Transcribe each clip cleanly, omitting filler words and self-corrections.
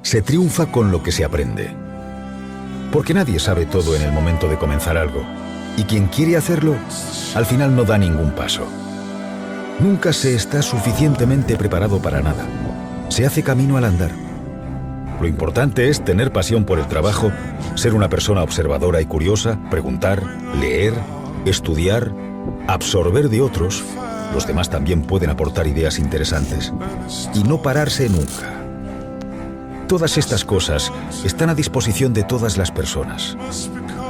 Se triunfa con lo que se aprende. Porque nadie sabe todo en el momento de comenzar algo. Y quien quiere hacerlo, al final no da ningún paso. Nunca se está suficientemente preparado para nada. Se hace camino al andar. Lo importante es tener pasión por el trabajo, ser una persona observadora y curiosa, preguntar, leer, estudiar, absorber de otros. Los demás también pueden aportar ideas interesantes. Y no pararse nunca. Todas estas cosas están a disposición de todas las personas.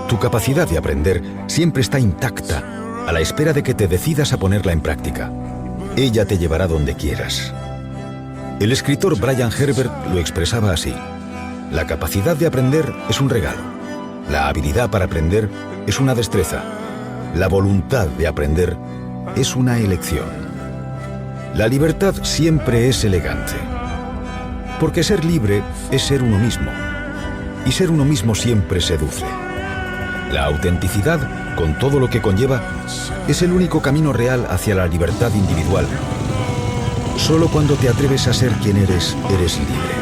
Tu capacidad de aprender siempre está intacta, a la espera de que te decidas a ponerla en práctica. Ella te llevará donde quieras. El escritor Brian Herbert lo expresaba así: la capacidad de aprender es un regalo. La habilidad para aprender es una destreza. La voluntad de aprender es una elección. La libertad siempre es elegante. Porque ser libre es ser uno mismo. Y ser uno mismo siempre seduce. La autenticidad, con todo lo que conlleva, es el único camino real hacia la libertad individual. Solo cuando te atreves a ser quien eres, eres libre.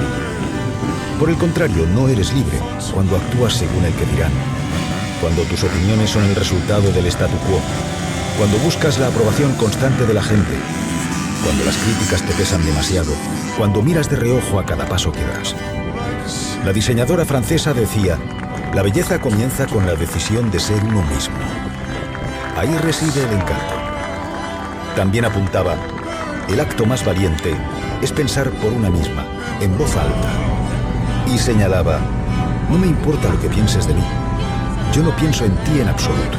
Por el contrario, no eres libre cuando actúas según el que dirán, cuando tus opiniones son el resultado del statu quo, cuando buscas la aprobación constante de la gente, cuando las críticas te pesan demasiado, cuando miras de reojo a cada paso que das. La diseñadora francesa decía: la belleza comienza con la decisión de ser uno mismo. Ahí reside el encanto. También apuntaba: el acto más valiente es pensar por una misma, en voz alta. Y señalaba: no me importa lo que pienses de mí. Yo no pienso en ti en absoluto.